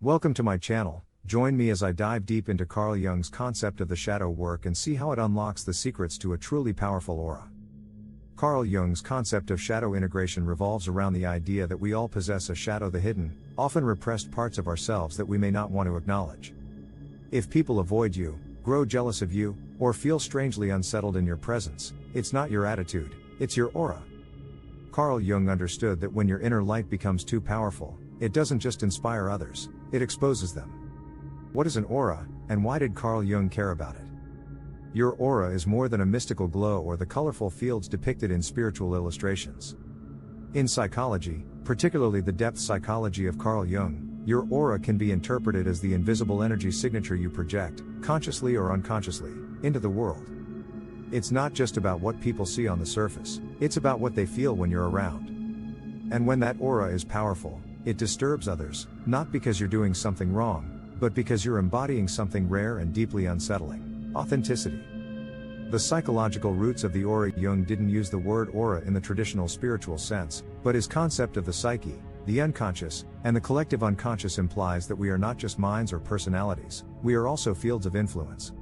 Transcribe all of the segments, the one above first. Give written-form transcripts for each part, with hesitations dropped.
Welcome to my channel. Join me as I dive deep into Carl Jung's concept of the shadow work and see how it unlocks the secrets to a truly powerful aura. Carl Jung's concept of shadow integration revolves around the idea that we all possess a shadow, the hidden, often repressed parts of ourselves that we may not want to acknowledge. If people avoid you, grow jealous of you, or feel strangely unsettled in your presence, it's not your attitude, it's your aura. Carl Jung understood that when your inner light becomes too powerful, it doesn't just inspire others, it exposes them. What is an aura, and why did Carl Jung care about it? Your aura is more than a mystical glow or the colorful fields depicted in spiritual illustrations. In psychology, particularly the depth psychology of Carl Jung, your aura can be interpreted as the invisible energy signature you project, consciously or unconsciously, into the world. It's not just about what people see on the surface, it's about what they feel when you're around. And when that aura is powerful, it disturbs others, not because you're doing something wrong, but because you're embodying something rare and deeply unsettling: authenticity. The psychological roots of the aura. Jung didn't use the word aura in the traditional spiritual sense, but his concept of the psyche, the unconscious, and the collective unconscious implies that we are not just minds or personalities, we are also fields of influence.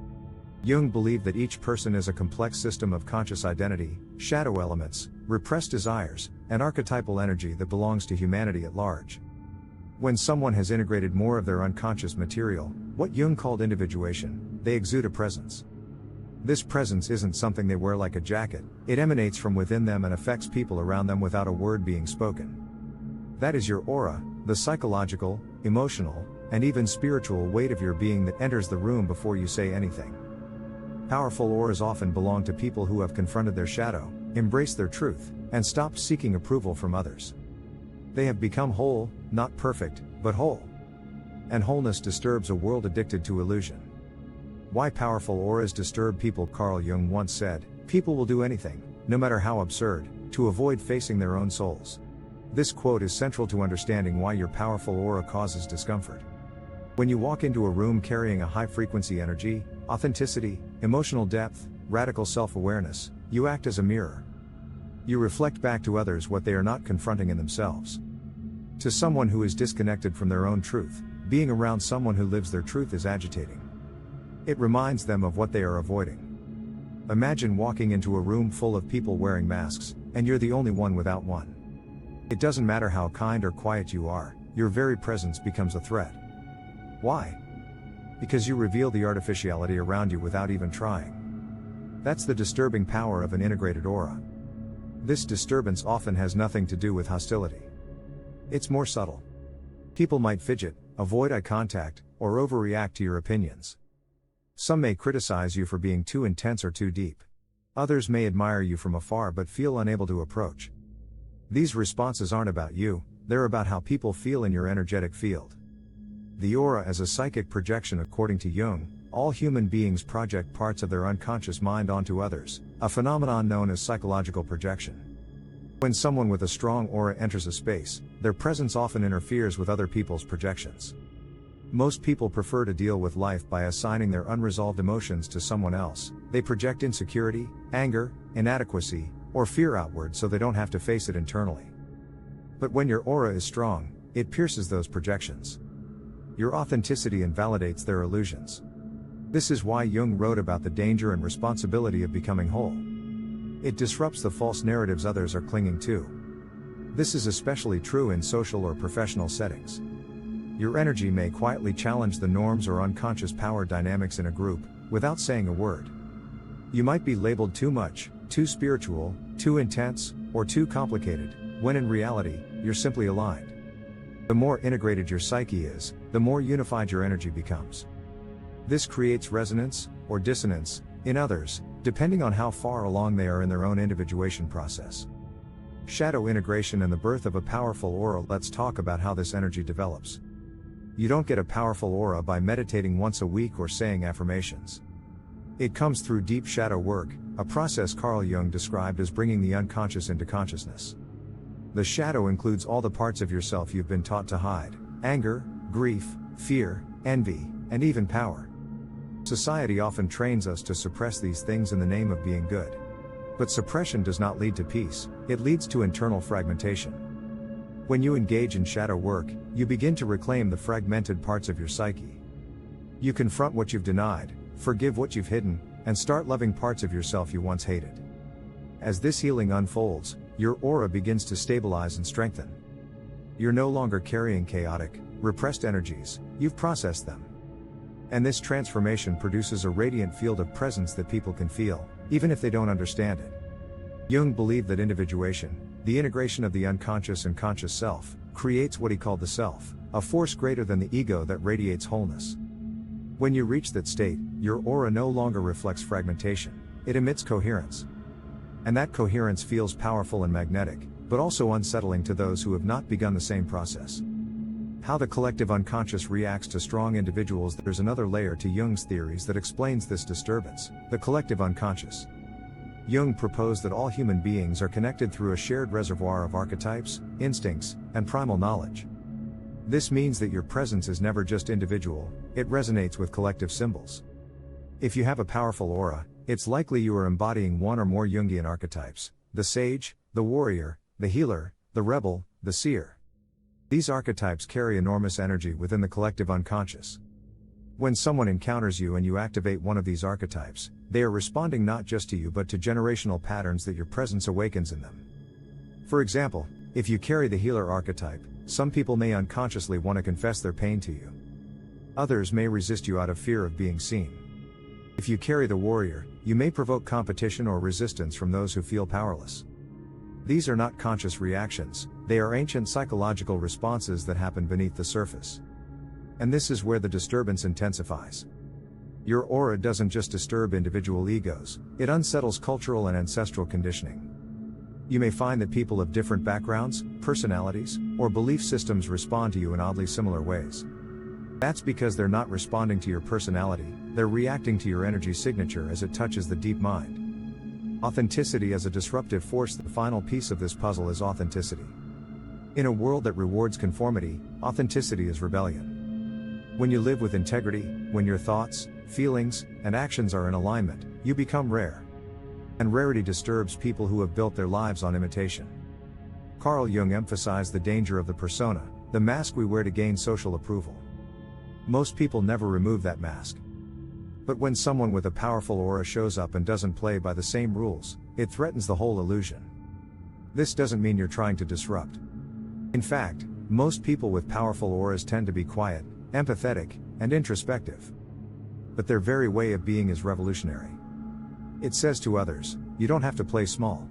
Jung believed that each person is a complex system of conscious identity, shadow elements, repressed desires, and archetypal energy that belongs to humanity at large. When someone has integrated more of their unconscious material, what Jung called individuation, they exude a presence. This presence isn't something they wear like a jacket, it emanates from within them and affects people around them without a word being spoken. That is your aura, the psychological, emotional, and even spiritual weight of your being that enters the room before you say anything. Powerful auras often belong to people who have confronted their shadow, embraced their truth, and stopped seeking approval from others. They have become whole, not perfect, but whole. And wholeness disturbs a world addicted to illusion. Why powerful auras disturb people? Carl Jung once said, "People will do anything, no matter how absurd, to avoid facing their own souls." This quote is central to understanding why your powerful aura causes discomfort. When you walk into a room carrying a high-frequency energy, authenticity, emotional depth, radical self-awareness, you act as a mirror. You reflect back to others what they are not confronting in themselves. To someone who is disconnected from their own truth, being around someone who lives their truth is agitating. It reminds them of what they are avoiding. Imagine walking into a room full of people wearing masks, and you're the only one without one. It doesn't matter how kind or quiet you are, your very presence becomes a threat. Why? Because you reveal the artificiality around you without even trying. That's the disturbing power of an integrated aura. This disturbance often has nothing to do with hostility. It's more subtle. People might fidget, avoid eye contact, or overreact to your opinions. Some may criticize you for being too intense or too deep. Others may admire you from afar but feel unable to approach. These responses aren't about you, they're about how people feel in your energetic field. The aura as a psychic projection. According to Jung, all human beings project parts of their unconscious mind onto others, a phenomenon known as psychological projection. When someone with a strong aura enters a space, their presence often interferes with other people's projections. Most people prefer to deal with life by assigning their unresolved emotions to someone else. They project insecurity, anger, inadequacy, or fear outward so they don't have to face it internally. But when your aura is strong, it pierces those projections. Your authenticity invalidates their illusions. This is why Jung wrote about the danger and responsibility of becoming whole. It disrupts the false narratives others are clinging to. This is especially true in social or professional settings. Your energy may quietly challenge the norms or unconscious power dynamics in a group, without saying a word. You might be labeled too much, too spiritual, too intense, or too complicated, when in reality, you're simply aligned. The more integrated your psyche is, the more unified your energy becomes. This creates resonance, or dissonance, in others, depending on how far along they are in their own individuation process. Shadow integration and the birth of a powerful aura. Let's talk about how this energy develops. You don't get a powerful aura by meditating once a week or saying affirmations. It comes through deep shadow work, a process Carl Jung described as bringing the unconscious into consciousness. The shadow includes all the parts of yourself you've been taught to hide: anger, grief, fear, envy, and even power. Society often trains us to suppress these things in the name of being good. But suppression does not lead to peace, it leads to internal fragmentation. When you engage in shadow work, you begin to reclaim the fragmented parts of your psyche. You confront what you've denied, forgive what you've hidden, and start loving parts of yourself you once hated. As this healing unfolds, your aura begins to stabilize and strengthen. You're no longer carrying chaotic, repressed energies, you've processed them. And this transformation produces a radiant field of presence that people can feel, even if they don't understand it. Jung believed that individuation, the integration of the unconscious and conscious self, creates what he called the self, a force greater than the ego that radiates wholeness. When you reach that state, your aura no longer reflects fragmentation, it emits coherence. And that coherence feels powerful and magnetic, but also unsettling to those who have not begun the same process. How the collective unconscious reacts to strong individuals. There's another layer to Jung's theories that explains this disturbance, the collective unconscious. Jung proposed that all human beings are connected through a shared reservoir of archetypes, instincts, and primal knowledge. This means that your presence is never just individual, it resonates with collective symbols. If you have a powerful aura, it's likely you are embodying one or more Jungian archetypes: the sage, the warrior, the healer, the rebel, the seer. These archetypes carry enormous energy within the collective unconscious. When someone encounters you and you activate one of these archetypes, they are responding not just to you but to generational patterns that your presence awakens in them. For example, if you carry the healer archetype, some people may unconsciously want to confess their pain to you. Others may resist you out of fear of being seen. If you carry the warrior, you may provoke competition or resistance from those who feel powerless. These are not conscious reactions, they are ancient psychological responses that happen beneath the surface. And this is where the disturbance intensifies. Your aura doesn't just disturb individual egos, it unsettles cultural and ancestral conditioning. You may find that people of different backgrounds, personalities, or belief systems respond to you in oddly similar ways. That's because they're not responding to your personality, they're reacting to your energy signature as it touches the deep mind. Authenticity as a disruptive force. The final piece of this puzzle is authenticity. In a world that rewards conformity, authenticity is rebellion. When you live with integrity, when your thoughts, feelings, and actions are in alignment, you become rare. And rarity disturbs people who have built their lives on imitation. Carl Jung emphasized the danger of the persona, the mask we wear to gain social approval. Most people never remove that mask. But when someone with a powerful aura shows up and doesn't play by the same rules, it threatens the whole illusion. This doesn't mean you're trying to disrupt. In fact, most people with powerful auras tend to be quiet, empathetic, and introspective. But their very way of being is revolutionary. It says to others, you don't have to play small.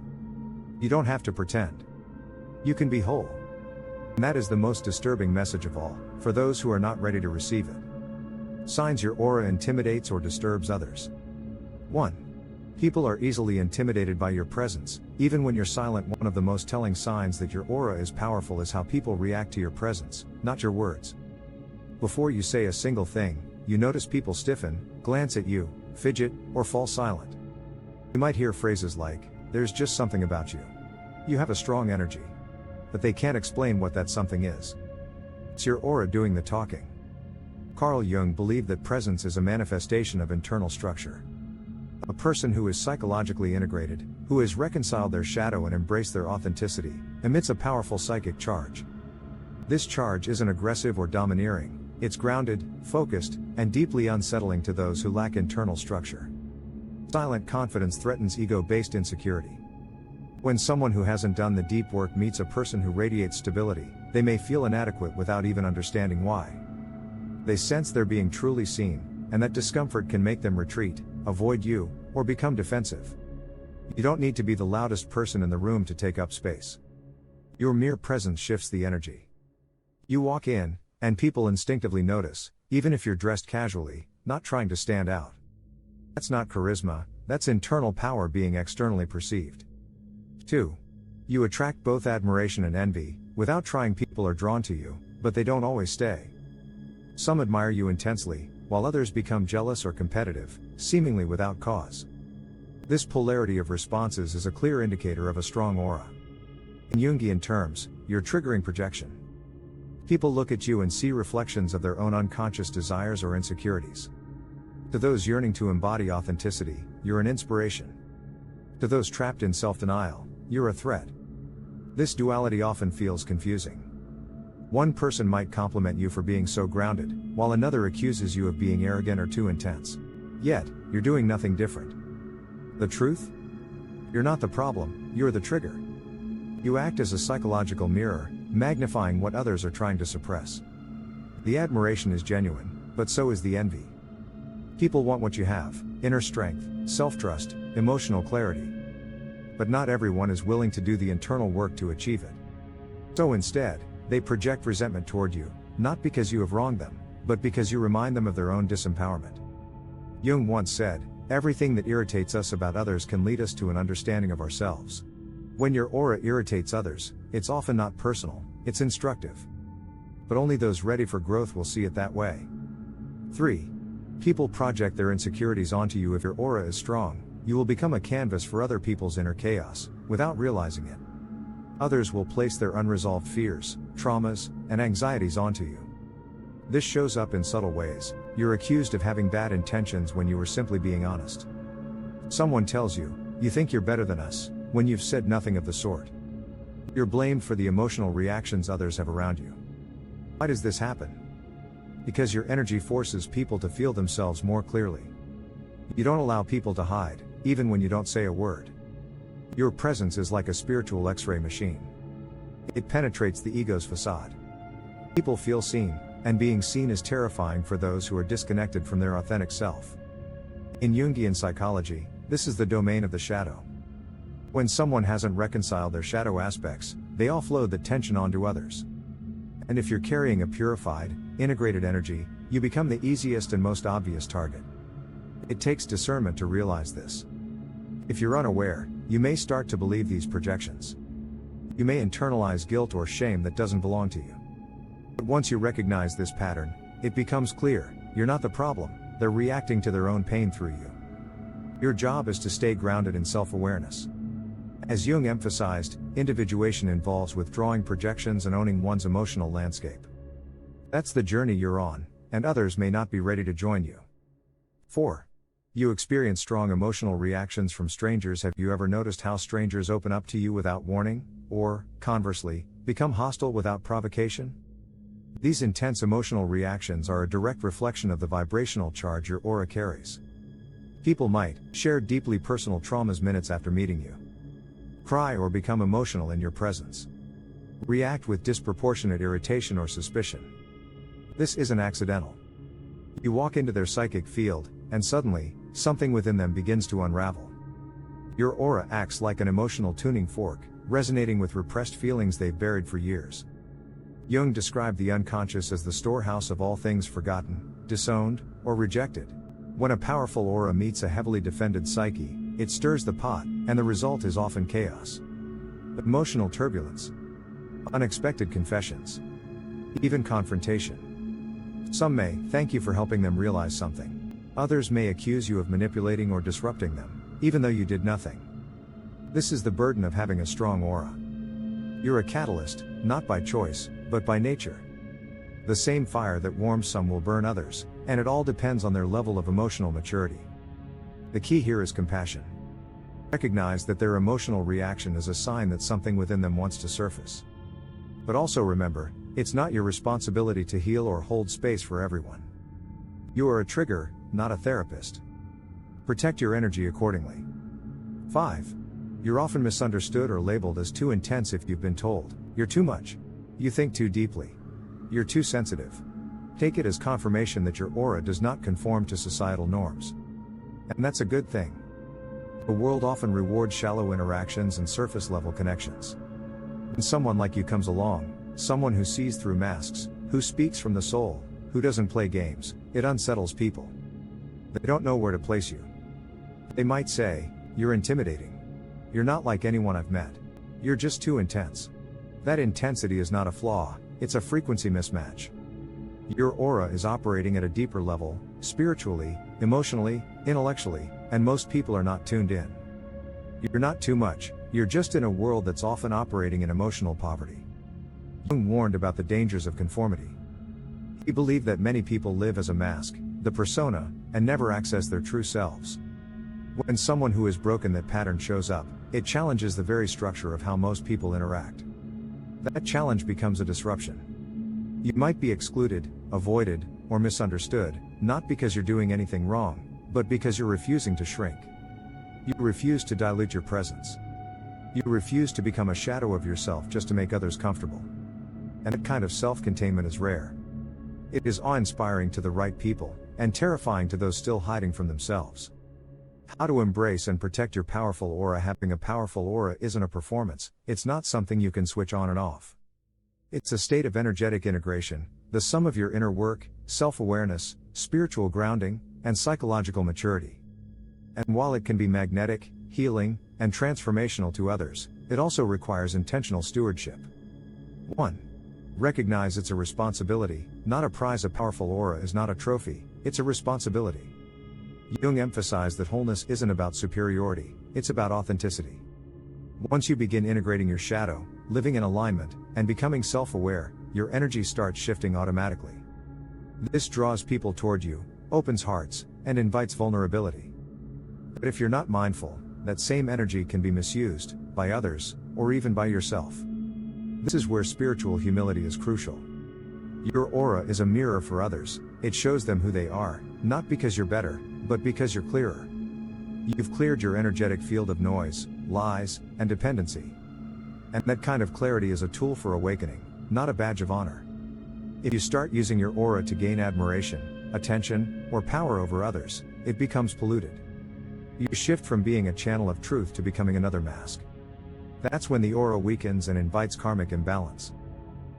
You don't have to pretend. You can be whole. And that is the most disturbing message of all, for those who are not ready to receive it. Signs your aura intimidates or disturbs others. 1. People are easily intimidated by your presence, even when you're silent. One of the most telling signs that your aura is powerful is how people react to your presence, not your words. Before you say a single thing, you notice people stiffen, glance at you, fidget, or fall silent. You might hear phrases like, "There's just something about you. You have a strong energy." But they can't explain what that something is. It's your aura doing the talking. Carl Jung believed that presence is a manifestation of internal structure. A person who is psychologically integrated, who has reconciled their shadow and embraced their authenticity, emits a powerful psychic charge. This charge isn't aggressive or domineering, it's grounded, focused, and deeply unsettling to those who lack internal structure. Silent confidence threatens ego-based insecurity. When someone who hasn't done the deep work meets a person who radiates stability, they may feel inadequate without even understanding why. They sense they're being truly seen, and that discomfort can make them retreat, avoid you, or become defensive. You don't need to be the loudest person in the room to take up space. Your mere presence shifts the energy. You walk in, and people instinctively notice, even if you're dressed casually, not trying to stand out. That's not charisma, that's internal power being externally perceived. 2. You attract both admiration and envy. Without trying, people are drawn to you, but they don't always stay. Some admire you intensely, while others become jealous or competitive, seemingly without cause. This polarity of responses is a clear indicator of a strong aura. In Jungian terms, you're triggering projection. People look at you and see reflections of their own unconscious desires or insecurities. To those yearning to embody authenticity, you're an inspiration. To those trapped in self-denial, you're a threat. This duality often feels confusing. One person might compliment you for being so grounded, while another accuses you of being arrogant or too intense. Yet, you're doing nothing different. The truth? You're not the problem, you're the trigger. You act as a psychological mirror, magnifying what others are trying to suppress. The admiration is genuine, but so is the envy. People want what you have: inner strength, self-trust, emotional clarity. But not everyone is willing to do the internal work to achieve it. So instead, they project resentment toward you, not because you have wronged them, but because you remind them of their own disempowerment. Jung once said, "Everything that irritates us about others can lead us to an understanding of ourselves." When your aura irritates others, it's often not personal, it's instructive. But only those ready for growth will see it that way. 3. People project their insecurities onto you. If your aura is strong, you will become a canvas for other people's inner chaos, without realizing it. Others will place their unresolved fears, traumas, and anxieties onto you. This shows up in subtle ways. You're accused of having bad intentions when you were simply being honest. Someone tells you, "You think you're better than us," when you've said nothing of the sort. You're blamed for the emotional reactions others have around you. Why does this happen? Because your energy forces people to feel themselves more clearly. You don't allow people to hide, even when you don't say a word. Your presence is like a spiritual X-ray machine. It penetrates the ego's facade. People feel seen, and being seen is terrifying for those who are disconnected from their authentic self. In Jungian psychology, this is the domain of the shadow. When someone hasn't reconciled their shadow aspects, they offload the tension onto others. And if you're carrying a purified, integrated energy, you become the easiest and most obvious target. It takes discernment to realize this. If you're unaware, you may start to believe these projections. You may internalize guilt or shame that doesn't belong to you. But once you recognize this pattern, it becomes clear: you're not the problem, they're reacting to their own pain through you. Your job is to stay grounded in self-awareness. As Jung emphasized, individuation involves withdrawing projections and owning one's emotional landscape. That's the journey you're on, and others may not be ready to join you. 4. You experience strong emotional reactions from strangers. Have you ever noticed how strangers open up to you without warning, or, conversely, become hostile without provocation? These intense emotional reactions are a direct reflection of the vibrational charge your aura carries. People might share deeply personal traumas minutes after meeting you, cry or become emotional in your presence, react with disproportionate irritation or suspicion. This isn't accidental. You walk into their psychic field, and suddenly, something within them begins to unravel. Your aura acts like an emotional tuning fork, resonating with repressed feelings they've buried for years. Jung described the unconscious as the storehouse of all things forgotten, disowned, or rejected. When a powerful aura meets a heavily defended psyche, it stirs the pot, and the result is often chaos. Emotional turbulence, unexpected confessions, even confrontation. Some may thank you for helping them realize something. Others may accuse you of manipulating or disrupting them, even though you did nothing. This is the burden of having a strong aura. You're a catalyst, not by choice, but by nature. The same fire that warms some will burn others, and it all depends on their level of emotional maturity. The key here is compassion. Recognize that their emotional reaction is a sign that something within them wants to surface. But also remember, it's not your responsibility to heal or hold space for everyone. You are a trigger, not a therapist. Protect your energy accordingly. 5. You're often misunderstood or labeled as too intense. If you've been told, "You're too much. You think too deeply. You're too sensitive." Take it as confirmation that your aura does not conform to societal norms. And that's a good thing. The world often rewards shallow interactions and surface-level connections. When someone like you comes along, someone who sees through masks, who speaks from the soul, who doesn't play games, it unsettles people. They don't know where to place you. They might say, "You're intimidating. You're not like anyone I've met. You're just too intense." That intensity is not a flaw, it's a frequency mismatch. Your aura is operating at a deeper level, spiritually, emotionally, intellectually, and most people are not tuned in. You're not too much, you're just in a world that's often operating in emotional poverty. Jung warned about the dangers of conformity. He believed that many people live as a mask, the persona, and never access their true selves. When someone who is broken that pattern shows up, it challenges the very structure of how most people interact. That challenge becomes a disruption. You might be excluded, avoided, or misunderstood, not because you're doing anything wrong, but because you're refusing to shrink. You refuse to dilute your presence. You refuse to become a shadow of yourself just to make others comfortable. And that kind of self-containment is rare. It is awe-inspiring to the right people, and terrifying to those still hiding from themselves. How to embrace and protect your powerful aura. Having a powerful aura isn't a performance, it's not something you can switch on and off. It's a state of energetic integration, the sum of your inner work, self-awareness, spiritual grounding, and psychological maturity. And while it can be magnetic, healing, and transformational to others, it also requires intentional stewardship. 1. Recognize it's a responsibility, not a prize. A powerful aura is not a trophy, it's a responsibility. Jung emphasized that wholeness isn't about superiority, it's about authenticity. Once you begin integrating your shadow, living in alignment, and becoming self-aware, your energy starts shifting automatically. This draws people toward you, opens hearts, and invites vulnerability. But if you're not mindful, that same energy can be misused, by others, or even by yourself. This is where spiritual humility is crucial. Your aura is a mirror for others, it shows them who they are, not because you're better, but because you're clearer. You've cleared your energetic field of noise, lies, and dependency. And that kind of clarity is a tool for awakening, not a badge of honor. If you start using your aura to gain admiration, attention, or power over others, it becomes polluted. You shift from being a channel of truth to becoming another mask. That's when the aura weakens and invites karmic imbalance.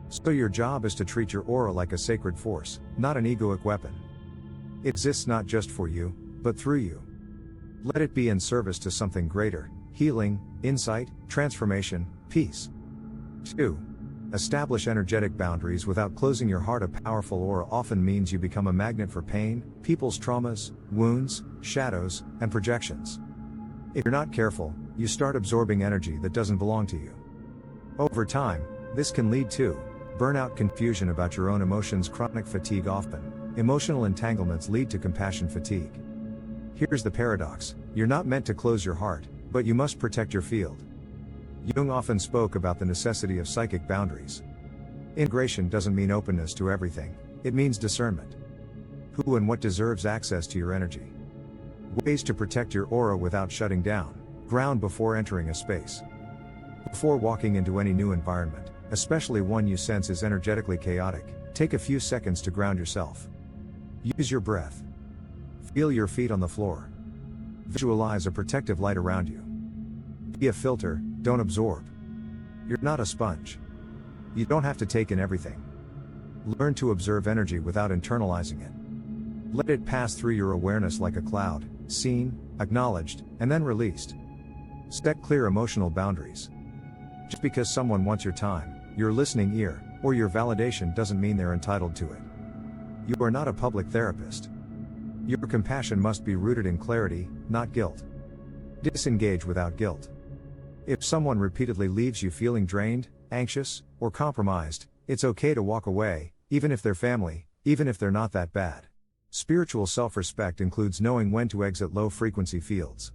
So your job is to treat your aura like a sacred force, not an egoic weapon. It exists not just for you, but through you. Let it be in service to something greater: healing, insight, transformation, peace. 2. Establish energetic boundaries without closing your heart. A powerful aura often means you become a magnet for pain, people's traumas, wounds, shadows, and projections. If you're not careful, you start absorbing energy that doesn't belong to you. Over time, this can lead to burnout, confusion about your own emotions, chronic fatigue. Often, emotional entanglements lead to compassion fatigue. Here's the paradox: you're not meant to close your heart, but you must protect your field. Jung often spoke about the necessity of psychic boundaries. Integration doesn't mean openness to everything, it means discernment. Who and what deserves access to your energy? Ways to protect your aura without shutting down: ground before entering a space. Before walking into any new environment, especially one you sense is energetically chaotic, take a few seconds to ground yourself. Use your breath. Feel your feet on the floor. Visualize a protective light around you. Be a filter, don't absorb. You're not a sponge. You don't have to take in everything. Learn to observe energy without internalizing it. Let it pass through your awareness like a cloud, seen, acknowledged, and then released. Set clear emotional boundaries. Just because someone wants your time, your listening ear, or your validation doesn't mean they're entitled to it. You are not a public therapist. Your compassion must be rooted in clarity, not guilt. Disengage without guilt. If someone repeatedly leaves you feeling drained, anxious, or compromised, it's okay to walk away, even if they're family, even if they're not that bad. Spiritual self-respect includes knowing when to exit low-frequency fields.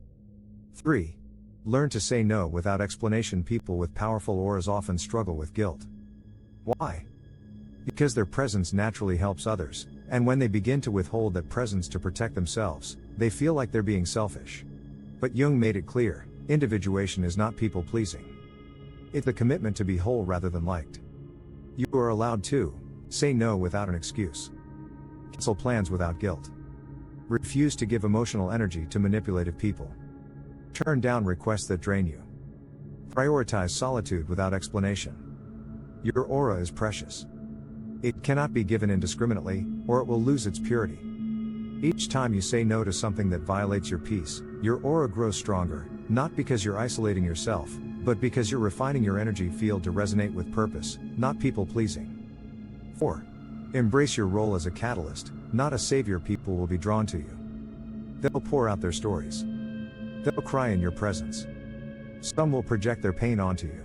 3. Learn to say no without explanation. People with powerful auras often struggle with guilt. Why? Because their presence naturally helps others, and when they begin to withhold that presence to protect themselves, they feel like they're being selfish. But Jung made it clear: individuation is not people-pleasing. It's the commitment to be whole rather than liked. You are allowed to say no without an excuse. Cancel plans without guilt. Refuse to give emotional energy to manipulative people. Turn down requests that drain you. Prioritize solitude without explanation. Your aura is precious. It cannot be given indiscriminately, or it will lose its purity. Each time you say no to something that violates your peace, your aura grows stronger, not because you're isolating yourself, but because you're refining your energy field to resonate with purpose, not people-pleasing. 4. Embrace your role as a catalyst, not a savior. People will be drawn to you. They'll pour out their stories. They'll cry in your presence. Some will project their pain onto you.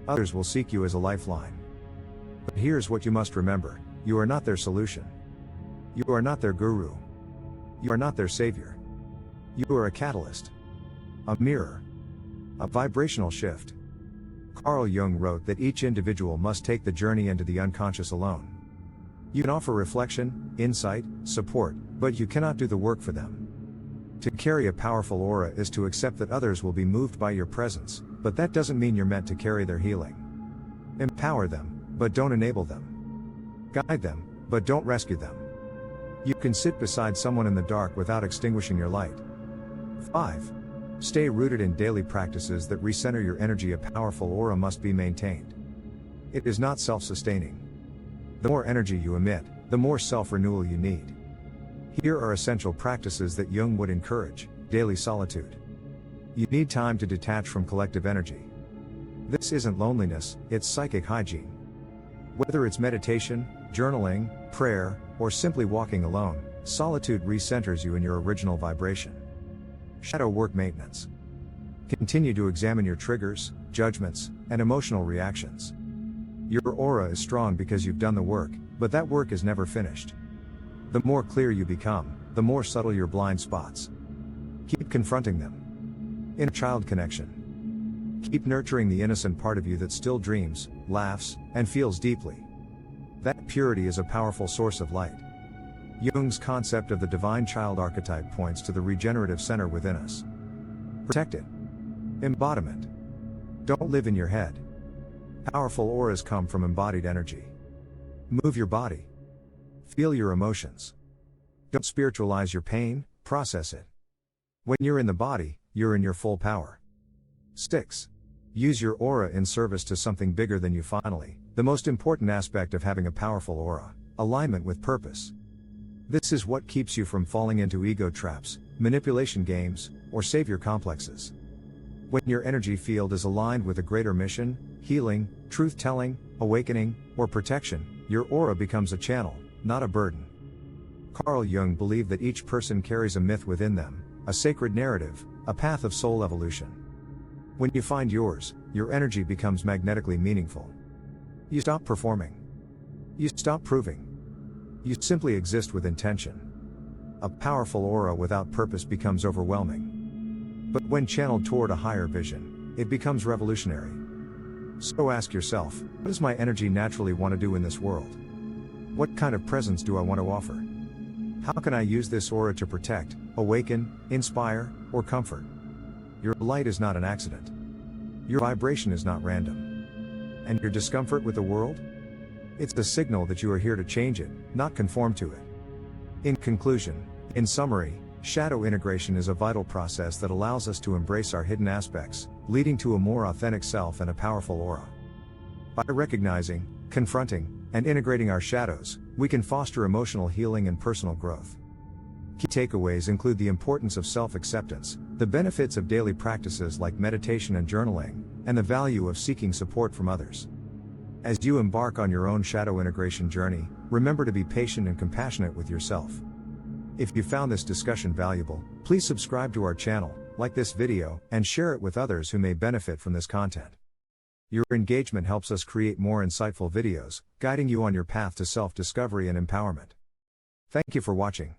Others will seek you as a lifeline. But here's what you must remember: you are not their solution. You are not their guru. You are not their savior. You are a catalyst, a mirror, a vibrational shift. Carl Jung wrote that each individual must take the journey into the unconscious alone. You can offer reflection, insight, support, but you cannot do the work for them. To carry a powerful aura is to accept that others will be moved by your presence, but that doesn't mean you're meant to carry their healing. Empower them, but don't enable them. Guide them, but don't rescue them. You can sit beside someone in the dark without extinguishing your light. 5. Stay rooted in daily practices that recenter your energy. A powerful aura must be maintained. It is not self-sustaining. The more energy you emit, the more self-renewal you need. Here are essential practices that Jung would encourage. Daily solitude. You need time to detach from collective energy. This isn't loneliness, it's psychic hygiene. Whether it's meditation, journaling, prayer, or simply walking alone, solitude recenters you in your original vibration. Shadow work maintenance. Continue to examine your triggers, judgments, and emotional reactions. Your aura is strong because you've done the work, but that work is never finished. The more clear you become, the more subtle your blind spots. Keep confronting them. Inner child connection. Keep nurturing the innocent part of you that still dreams, laughs, and feels deeply. That purity is a powerful source of light. Jung's concept of the divine child archetype points to the regenerative center within us. Protect it. Embodiment. Don't live in your head. Powerful auras come from embodied energy. Move your body. Feel your emotions. Don't spiritualize your pain, process it. When you're in the body, you're in your full power. 6. Use your aura in service to something bigger than you. Finally, the most important aspect of having a powerful aura: alignment with purpose. This is what keeps you from falling into ego traps, manipulation games, or savior complexes. When your energy field is aligned with a greater mission, healing, truth-telling, awakening, or protection, your aura becomes a channel, not a burden. Carl Jung believed that each person carries a myth within them, a sacred narrative, a path of soul evolution. When you find yours, your energy becomes magnetically meaningful. You stop performing. You stop proving. You simply exist with intention. A powerful aura without purpose becomes overwhelming. But when channeled toward a higher vision, it becomes revolutionary. So ask yourself, what does my energy naturally want to do in this world? What kind of presence do I want to offer? How can I use this aura to protect, awaken, inspire, or comfort? Your light is not an accident. Your vibration is not random. And your discomfort with the world? It's the signal that you are here to change it, not conform to it. In conclusion, in summary, shadow integration is a vital process that allows us to embrace our hidden aspects, leading to a more authentic self and a powerful aura. By recognizing, confronting, and integrating our shadows, we can foster emotional healing and personal growth. Key takeaways include the importance of self-acceptance, the benefits of daily practices like meditation and journaling, and the value of seeking support from others. As you embark on your own shadow integration journey, remember to be patient and compassionate with yourself. If you found this discussion valuable, please subscribe to our channel, like this video, and share it with others who may benefit from this content. Your engagement helps us create more insightful videos, guiding you on your path to self-discovery and empowerment. Thank you for watching.